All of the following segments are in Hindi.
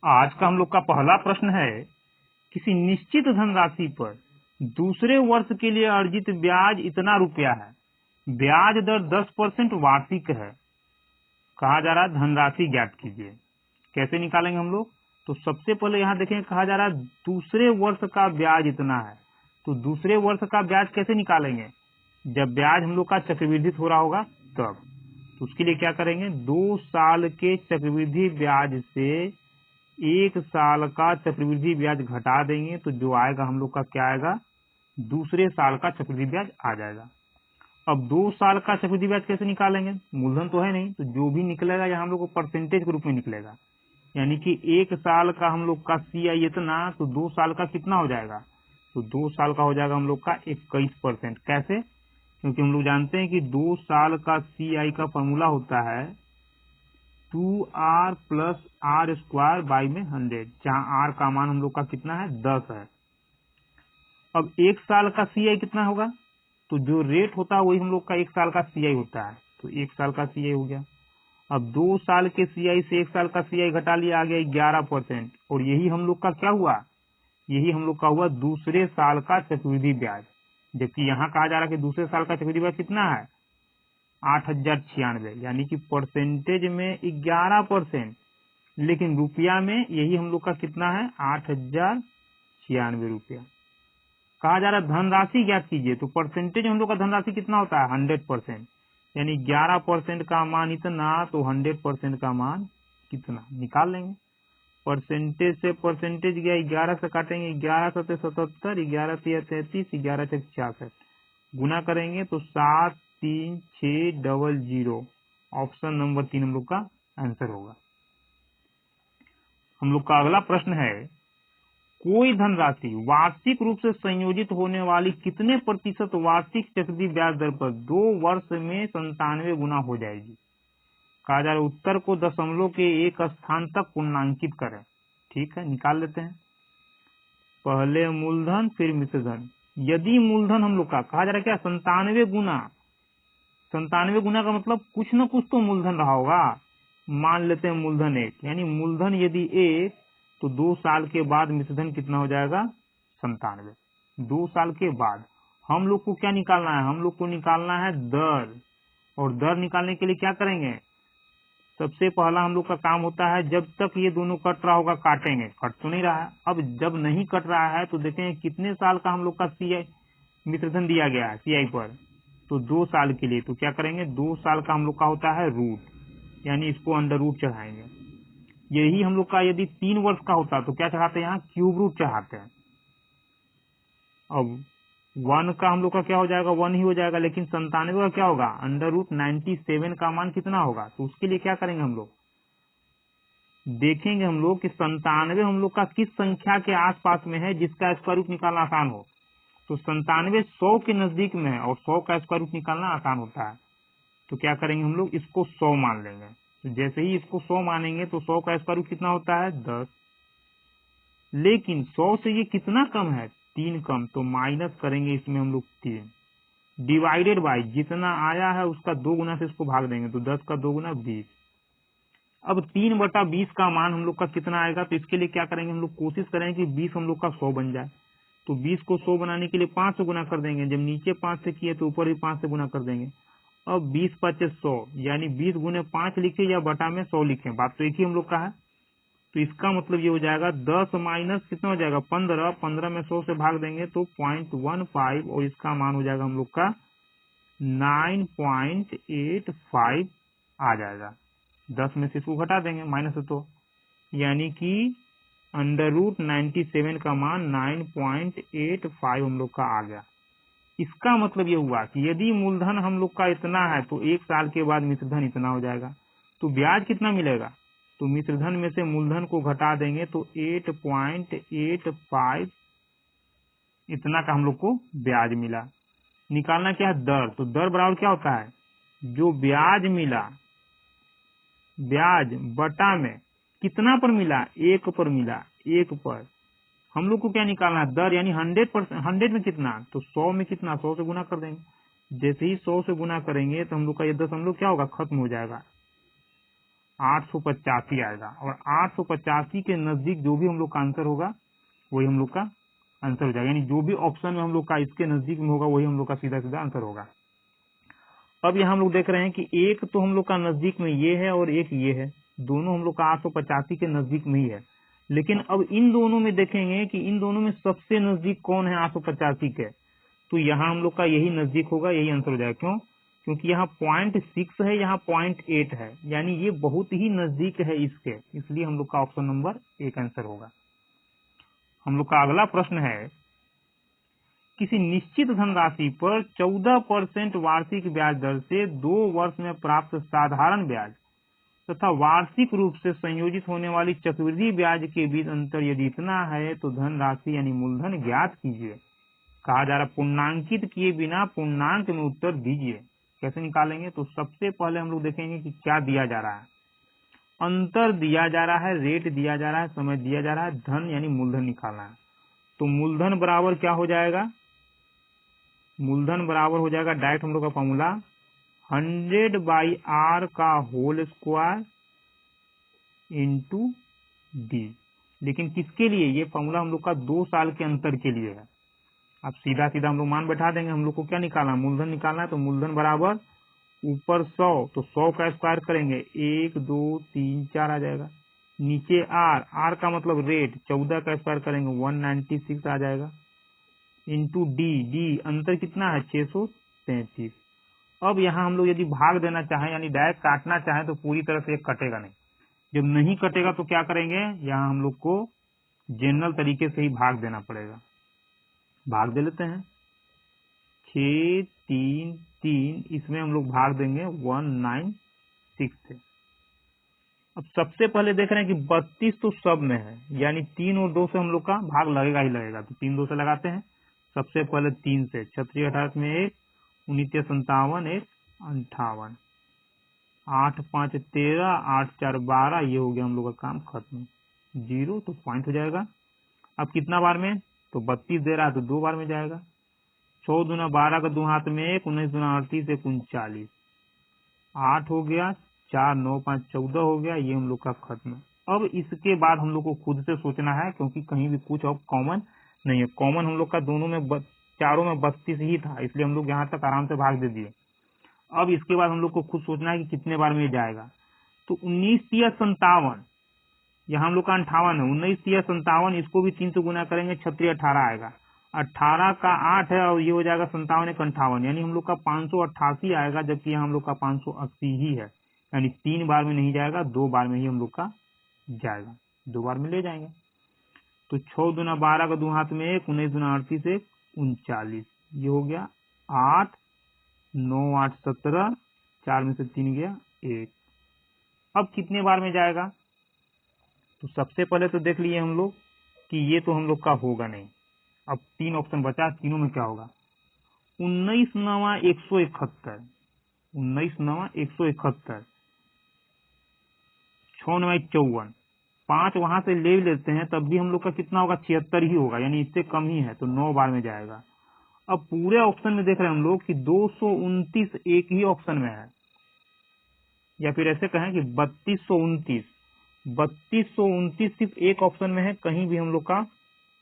आज का हम लोग का पहला प्रश्न है, किसी निश्चित धनराशि पर दूसरे वर्ष के लिए अर्जित ब्याज इतना रुपया है, ब्याज दर 10% वार्षिक है, कहा जा रहा है धनराशि ज्ञात कीजिए। कैसे निकालेंगे हम लोग? तो सबसे पहले यहाँ देखें, कहा जा रहा है दूसरे वर्ष का ब्याज इतना है, तो दूसरे वर्ष का ब्याज कैसे निकालेंगे? जब ब्याज हम लोग का चक्रवृद्धि हो रहा होगा तब। तो उसके लिए क्या करेंगे, 2 साल के चक्रवृद्धि ब्याज से 1 साल का चक्रवृद्धि ब्याज घटा देंगे, तो जो आएगा हम लोग का क्या आएगा, दूसरे साल का चक्रवृद्धि ब्याज आ जाएगा। अब 2 साल का चक्रवृद्धि ब्याज कैसे निकालेंगे? मूलधन तो है नहीं, तो जो भी निकलेगा यहाँ हम लोग को परसेंटेज के रूप में निकलेगा, यानी कि 1 साल का हम लोग का CI इतना, तो 2 साल का कितना हो जाएगा? तो 2 साल का हो जाएगा हम लोग का 21%। कैसे? क्योंकि हम लोग जानते हैं कि 2 साल का CI का फॉर्मूला होता है 2R plus R square by में 100, जहां R का मान हम लोग का कितना है, 10 है। अब 1 साल का CI कितना होगा? तो जो रेट होता है वही हम लोग का 1 साल का CI होता है, तो 1 साल का CI हो गया। अब 2 साल के CI से 1 साल का CI घटा लिया, आ गया 11%, और यही हम लोग का क्या हुआ, यही हम लोग का हुआ दूसरे साल का चक्रवृद्धि ब्याज। जबकि यहाँ कहा जा रहा है कि दूसरे साल का चक्रवृद्धि ब्याज कितना है, 8096, यानी कि परसेंटेज में 11%, लेकिन रुपया में यही हम लोग का कितना है, 8096 रुपया। कहा जा रहा है धनराशि ज्ञात कीजिए, तो परसेंटेज हम लोग का धनराशि कितना होता है, 100%, यानी 11% का मान इतना, तो 100% का मान कितना निकाल लेंगे। परसेंटेज से परसेंटेज गया, 11 से काटेंगे, 11 से 77, 11 से 33, 11 से 66, गुना करेंगे तो 73600। ऑप्शन नंबर 3 हम लोग का आंसर होगा। हम लोग का अगला प्रश्न है, कोई धनराशि वार्षिक रूप से संयोजित होने वाली कितने प्रतिशत वार्षिक चक्रवृद्धि ब्याज दर पर 2 वर्ष में 97 गुना हो जाएगी? कहा जा रहा है उत्तर को दशमलव के एक स्थान तक पूर्णांकित करें। ठीक है, निकाल लेते हैं। पहले मूलधन फिर मिश्रधन। यदि मूलधन हम लोग का कहा जा रहा है क्या, 97 गुना, 97 गुना का मतलब कुछ न कुछ तो मूलधन रहा होगा। मान लेते हैं मूलधन 1, यानी मूलधन यदि 1, तो 2 साल के बाद मिश्रधन कितना हो जाएगा, 97। 2 साल के बाद हम लोग को क्या निकालना है, हम लोग को निकालना है दर, और दर निकालने के लिए क्या करेंगे, सबसे पहला हम लोग का काम होता है, जब तक ये दोनों कट रहा होगा काटेंगे, कट तो नहीं रहा है। अब जब नहीं कट रहा है तो देखें कितने साल का हम लोग का CI मिश्रधन दिया गया है CI पर, तो 2 साल के लिए, तो क्या करेंगे, 2 साल का हम लोग का होता है रूट, यानी इसको अंडर रूट चढ़ाएंगे। यही हम लोग का यदि 3 वर्ष का होता तो क्या चढ़ाते हैं, यहाँ क्यूब रूट चढ़ाते हैं। अब 1 का हम लोग का क्या हो जाएगा, 1 ही हो जाएगा, लेकिन 97 का क्या होगा, अंडर रूट 97 का मान कितना होगा, तो उसके लिए क्या करेंगे हम लोग, देखेंगे हम लोग कि 97 हम लोग का किस संख्या के आसपास में है जिसका स्क्वायर रूट निकालना आसान हो। तो 97 100 के नजदीक में है, और 100 का स्क्वायर रूट निकालना आसान होता है, तो क्या करेंगे हम लोग, इसको 100 मान लेंगे। तो जैसे ही इसको 100 मानेंगे तो 100 का स्क्वायर रूट कितना होता है, 10। लेकिन 100 से ये कितना कम है, 3 कम, तो माइनस करेंगे इसमें हम लोग 3, डिवाइडेड बाई जितना आया है उसका 2 गुना से इसको भाग देंगे, तो 10 का 2 गुना 20। अब 3/20 का मान हम लोग का कितना आएगा, तो इसके लिए क्या करेंगे हम लोग, कोशिश करेंगे कि 20 हम लोग का 100 बन जाए। तो 20 को 100 बनाने के लिए 5 से गुना कर देंगे, जब नीचे 5 से किए तो ऊपर भी 5 से गुना कर देंगे। अब 20 × 5 = 100, यानी 20 × 5 लिखे या बटा में 100 लिखे, बात तो एक ही हम लोग का है। तो इसका मतलब ये हो जाएगा 10 माइनस कितना हो जाएगा, 15, 15 में 100 से भाग देंगे तो 0.15, और इसका मान हो जाएगा हम लोग का 9.85 आ जाएगा। 10 में से इसको घटा देंगे माइनस से, तो यानी कि अंडर रूट 97 का मान 9.85 हम लोग का आ गया। इसका मतलब ये हुआ कि यदि मूलधन हम लोग का इतना है तो 1 साल के बाद मिश्रधन इतना हो जाएगा, तो ब्याज कितना मिलेगा, तो मिश्रधन में से मूलधन को घटा देंगे तो 8.85 इतना का हम लोग को ब्याज मिला। निकालना क्या है, दर, तो दर बराबर क्या होता है, जो ब्याज मिला, ब्याज बटा में कितना पर मिला, 1 पर मिला, 1 पर हम लोग को क्या निकालना है, दर, यानी 100%, 100 में कितना, तो 100 में कितना, 100 से गुना कर देंगे। जैसे ही 100 से गुना करेंगे तो हम लोग का ये 10 हम लोग क्या होगा, खत्म हो जाएगा। 885 आएगा, और 885 के नजदीक जो भी हम लोग का आंसर होगा वही हम लोग का आंसर हो जाएगा, यानी जो भी ऑप्शन में हम लोग का इसके नजदीक में होगा वही हम लोग का सीधा सीधा आंसर होगा। अब यहाँ हम लोग देख रहे हैं कि एक तो हम लोग का नजदीक में ये है और एक ये है, दोनों हम लोग का 885 के नजदीक में ही है। लेकिन अब इन दोनों में देखेंगे कि इन दोनों में सबसे नजदीक कौन है 885 के, तो यहाँ हम लोग का यही नजदीक होगा, यही आंसर हो जाएगा। क्यों? क्योंकि यहाँ 0.6 है, यहाँ 0.8 है, यानी ये बहुत ही नजदीक है इसके, इसलिए हम लोग का ऑप्शन नंबर 1 आंसर होगा। हम लोग का अगला प्रश्न है, किसी निश्चित धनराशि पर 14% वार्षिक ब्याज दर से 2 वर्ष में प्राप्त साधारण ब्याज तथा वार्षिक रूप से संयोजित होने वाली चक्रवृद्धि ब्याज के बीच अंतर यदि इतना है तो धनराशि यानी मूलधन ज्ञात कीजिए। कहा जा रहा पूर्णांकित किए बिना पूर्णांक में उत्तर दीजिए। कैसे निकालेंगे? तो सबसे पहले हम लोग देखेंगे कि क्या दिया जा रहा है। अंतर दिया जा रहा है, रेट दिया जा रहा है, समय दिया जा रहा है, धन यानी मूलधन निकालना है। तो मूलधन बराबर क्या हो जाएगा? मूलधन बराबर हो जाएगा डायरेक्ट हम लोग का फॉर्मूला 100/r का होल स्क्वायर इंटू डी। लेकिन किसके लिए? ये फॉर्मूला हम लोग का 2 साल के अंतर के लिए है। अब सीधा सीधा हम लोग मान बैठा देंगे। हम लोग को क्या निकालना? मूलधन निकालना है। तो मूलधन बराबर ऊपर 100, तो 100 का स्क्वायर करेंगे 1 2 3 4 आ जाएगा। नीचे आर का मतलब रेट, 14 का स्क्वायर करेंगे 196 आ जाएगा, इंटू डी अंतर कितना है? 633। अब यहाँ हम लोग यदि भाग देना चाहें यानी डायरेक्ट काटना चाहें तो पूरी तरह से कटेगा नहीं। जब नहीं कटेगा तो क्या करेंगे? यहाँ हम लोग को जनरल तरीके से ही भाग देना पड़ेगा। भाग दे लेते हैं 6 3 3, इसमें हम लोग भाग देंगे 196 से। अब सबसे पहले देख रहे हैं कि 32 तो सब में है, यानी 3 और 2 से हम लोग का भाग लगेगा ही लगेगा। तो 3 2 से लगाते हैं। सबसे पहले 3 से 36 28 में 1, 19 57 1 58, 8 5 13, 8 4 12, ये हो गया हम लोग का काम खत्म। 0 तो पॉइंट हो जाएगा। अब कितना बार में? तो 32 दे रहा है तो 2 बार में जाएगा। 6 दूना 12 का 2 हाथ में 1, 19 दूना 38 1 39, 8 हो गया, 4 9 5 14 हो गया। ये हम लोग का खत्म। अब इसके बाद हम लोग को खुद से सोचना है, क्योंकि कहीं भी कुछ और कॉमन नहीं है। कॉमन हम लोग का दोनों में चारों में 32 ही था, इसलिए हम लोग यहाँ तक आराम से भाग दे दिए। अब इसके बाद हम लोग को खुद सोचना है कि कितने बार में ये जाएगा। तो 19 3 57, यहाँ हम लोग का 58 है, 19 3 57, इसको भी 3 से गुना करेंगे 36 18 आएगा। 18 का 8 है और ये हो जाएगा 57 1 58, यानी हम लोग का 588 आएगा, जबकि यहाँ हम लोग का 580 ही है। यानी 3 बार में नहीं जाएगा, 2 बार में ही हम लोग का जाएगा। 2 बार में ले जाएंगे। तो 6 दूना 12 का 2 हाथ में 1, 19 दूना 38 1 39, ये हो गया 8 9 8 17, 4 में से 3 गया 1। अब कितने बार में जाएगा? तो सबसे पहले तो देख लिए हम लोग कि ये तो हम लोग का होगा नहीं। अब 3 ऑप्शन बचा, तीनों में क्या होगा? 19 9 171, 19 9 171, 6 9 54, 5 वहां से ले लेते हैं तब भी हम लोग का कितना होगा? 76 ही होगा, यानी इससे कम ही है, तो 9 बार में जाएगा। अब पूरे ऑप्शन में देख रहे हैं हम लोग कि 229 एक ही ऑप्शन में है, या फिर ऐसे कहें कि 3229 सिर्फ एक ऑप्शन में है, कहीं भी हम लोग का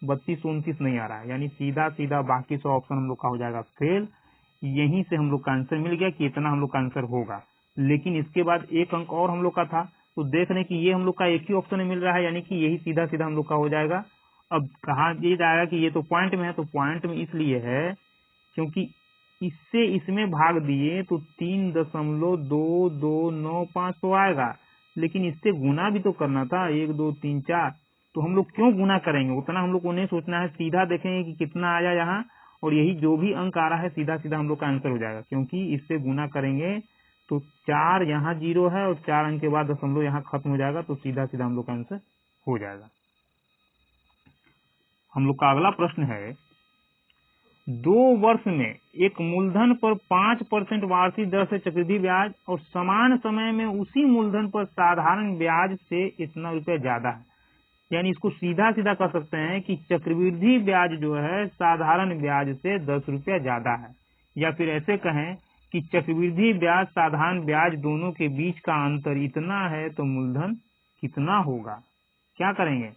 3229 नहीं आ रहा है, यानी सीधा सीधा बाकी 100 ऑप्शन हम लोग का हो जाएगा फेल। यहीं से हम लोग का आंसर मिल गया कि इतना हम लोग का आंसर होगा। लेकिन इसके बाद एक अंक और हम लोग का था, तो देख रहे हैं कि ये हम लोग का एक ही ऑप्शन में मिल रहा है, यानी कि यही सीधा सीधा हम लोग का हो जाएगा। अब कहा ये जाएगा कि ये तो पॉइंट में है, तो पॉइंट में इसलिए है क्योंकि इससे इसमें भाग दिए तो 3.2295 तो आएगा, लेकिन इससे गुना भी तो करना था 1 2 3 4। तो हम लोग क्यों गुना करेंगे? उतना हम लोग को नहीं सोचना है, सीधा देखेंगे कि कितना आया यहाँ, और यही जो भी अंक आ रहा है सीधा सीधा हम लोग का आंसर हो जाएगा। क्योंकि इससे गुना करेंगे तो 4 यहाँ 0 है और 4 अंक के बाद दशमलव यहाँ खत्म हो जाएगा, तो सीधा सीधा हम लोग का आंसर हो जाएगा। हम लोग का अगला प्रश्न है, 2 वर्ष में एक मूलधन पर 5% वार्षिक दर से चक्रवृद्धि ब्याज और समान समय में उसी मूलधन पर साधारण ब्याज से इतना रुपया ज्यादा है। यानी इसको सीधा सीधा कह सकते हैं कि चक्रवृद्धि ब्याज जो है साधारण ब्याज से 10 रुपया ज्यादा है, या फिर ऐसे कहें कि चक्रवृद्धि ब्याज साधारण ब्याज दोनों के बीच का अंतर इतना है तो मूलधन कितना होगा। क्या करेंगे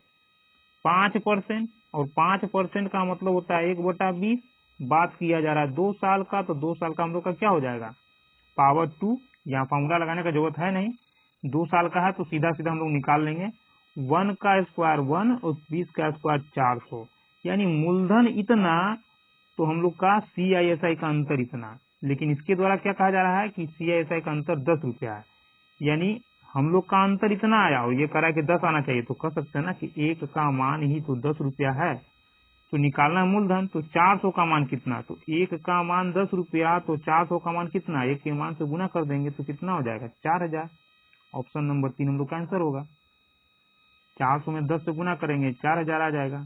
5%, और 5% का मतलब होता है 1/20। बात किया जा रहा है 2 साल का, तो 2 साल का हम लोग का क्या हो जाएगा पावर 2। यहाँ फॉर्मूला लगाने का जरूरत है नहीं, 2 साल का है तो सीधा सीधा हम लोग निकाल लेंगे। 1 का स्क्वायर 1 और 20 का स्क्वायर 400, यानी मूलधन इतना, तो हम लोग का CISI का अंतर इतना। लेकिन इसके द्वारा क्या कहा जा रहा है कि CISI का अंतर 10 रुपया है, यानी हम लोग का अंतर इतना आया और ये कह रहा है कि 10 आना चाहिए, तो कह सकते हैं ना कि 1 का मान ही तो 10 रुपया है, तो निकालना है मूलधन। तो 400 का मान कितना, तो 1 का मान 10 रुपया, तो 400 का मान कितना, 1 के मान से गुना कर देंगे तो कितना हो जाएगा 4000। ऑप्शन नंबर 3 हम लोग का आंसर होगा। 400 में 10 से गुना करेंगे 4000 आ जाएगा।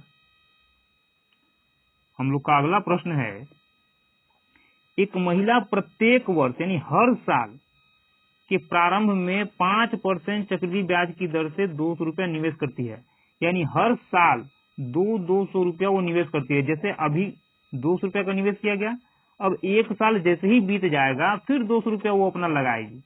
हम लोग का अगला प्रश्न है, एक महिला प्रत्येक वर्ष यानी हर साल के प्रारंभ में 5% चक्रवृद्धि ब्याज की दर से 200 रुपया निवेश करती है, यानी हर साल 200 रुपया वो निवेश करती है। जैसे अभी 200 रुपया का निवेश किया गया, अब 1 साल जैसे ही बीत जाएगा फिर 200 रुपया वो अपना लगाएगी।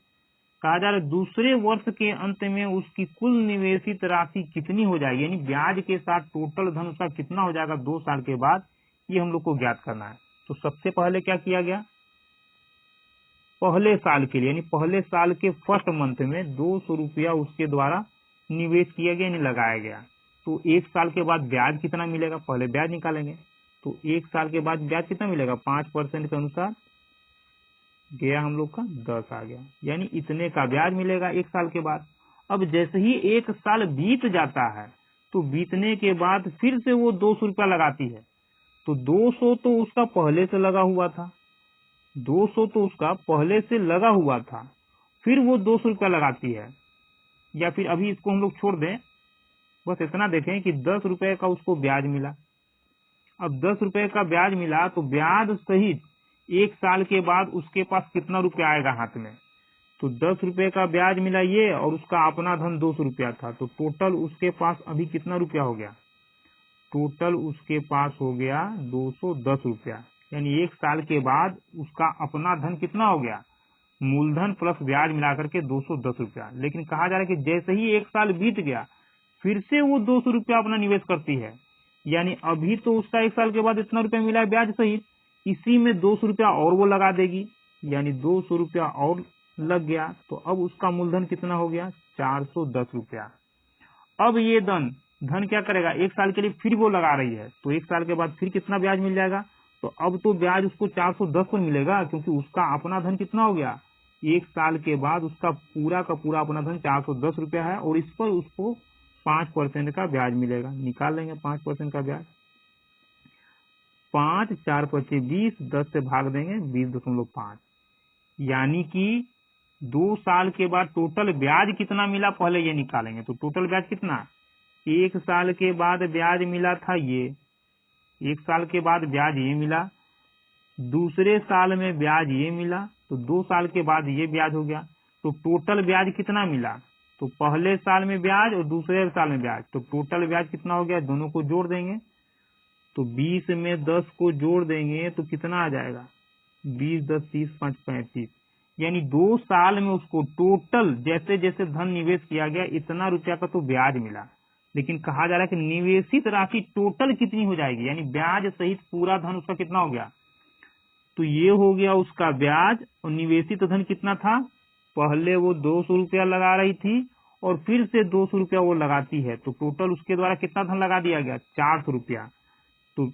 कहा जा रहा है दूसरे वर्ष के अंत में उसकी कुल निवेशित राशि कितनी हो जाएगी, यानी ब्याज के साथ टोटल धन उसका कितना हो जाएगा 2 साल के बाद, ये हम लोग को ज्ञात करना है। तो सबसे पहले क्या किया गया, पहले साल के लिए यानी पहले साल के फर्स्ट मंथ में 200 रुपया उसके द्वारा निवेश किया गया यानी लगाया गया। तो 1 साल के बाद ब्याज कितना मिलेगा, पहले ब्याज निकालेंगे। तो 1 साल के बाद ब्याज कितना मिलेगा 5% के अनुसार गया हम लोग का 10 आ गया, यानी इतने का ब्याज मिलेगा 1 साल के बाद। अब जैसे ही 1 साल बीत जाता है तो बीतने के बाद फिर से वो 200 रुपया लगाती है। तो 200 तो उसका पहले से लगा हुआ था, 200 तो उसका पहले से लगा हुआ था, फिर वो 200 रुपया लगाती है। या फिर अभी इसको हम लोग छोड़ दें, बस इतना देखें कि 10 रुपए का उसको ब्याज मिला। अब 10 रुपए का ब्याज मिला तो ब्याज सहित 1 साल के बाद उसके पास कितना रुपया आएगा हाथ में, तो 10 रुपए का ब्याज मिला ये, और उसका अपना धन 200 रुपया था, तो टोटल उसके पास अभी कितना रुपया हो गया, टोटल उसके पास हो गया 210 रुपया। यानी 1 साल के बाद उसका अपना धन कितना हो गया, मूलधन प्लस ब्याज मिलाकर के 210 रुपया। लेकिन कहा जा रहा है कि जैसे ही 1 साल बीत गया फिर से वो 200 रुपया अपना निवेश करती है, यानी अभी तो उसका 1 साल के बाद इतना रुपया मिला है ब्याज सहित, इसी में 200 रुपया और वो लगा देगी, यानी 200 रुपया और लग गया। तो अब उसका मूलधन कितना हो गया 410 रुपया। अब ये धन क्या करेगा, 1 साल के लिए फिर वो लगा रही है, तो 1 साल के बाद फिर कितना ब्याज मिल जाएगा, तो अब तो ब्याज उसको 410 पर मिलेगा, क्योंकि उसका अपना धन कितना हो गया, 1 साल के बाद उसका पूरा का पूरा अपना धन 410 रुपया है, और इस पर उसको 5% का ब्याज मिलेगा। निकाल लेंगे 5% का ब्याज, 5 4 25 20, 10 से भाग देंगे 20.5, यानी कि 2 साल के बाद टोटल ब्याज कितना मिला पहले ये निकालेंगे। तो टोटल ब्याज कितना, 1 साल के बाद ब्याज मिला था ये, 1 साल के बाद ब्याज ये मिला, दूसरे साल में ब्याज ये मिला, तो 2 साल के बाद ये ब्याज हो गया। तो टोटल ब्याज कितना मिला, तो पहले साल में ब्याज और दूसरे साल में ब्याज, तो टोटल ब्याज कितना हो गया, दोनों को जोड़ देंगे, तो 20 में 10 को जोड़ देंगे तो कितना आ जाएगा 20 10 30 5 35, यानी 2 साल में उसको टोटल जैसे जैसे धन निवेश किया गया इतना रुपया का तो ब्याज मिला। लेकिन कहा जा रहा है कि निवेशित राशि टोटल कितनी हो जाएगी, यानी ब्याज सहित पूरा धन उसका कितना हो गया, तो ये हो गया उसका ब्याज, और निवेशित धन कितना था, पहले वो 200 रुपया लगा रही थी और फिर से 200 रुपया वो लगाती है, तो टोटल उसके द्वारा कितना धन लगा दिया गया 400 रुपया, तो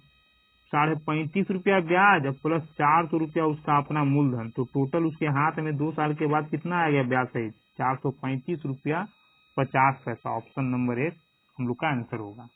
35.5 रुपया ब्याज प्लस 400 रुपया उसका अपना मूलधन, तो टोटल उसके हाथ में 2 साल के बाद कितना आ गया ब्याज सहित 435 रुपया 50 पैसा। ऑप्शन नंबर 1 हम लोग का आंसर होगा।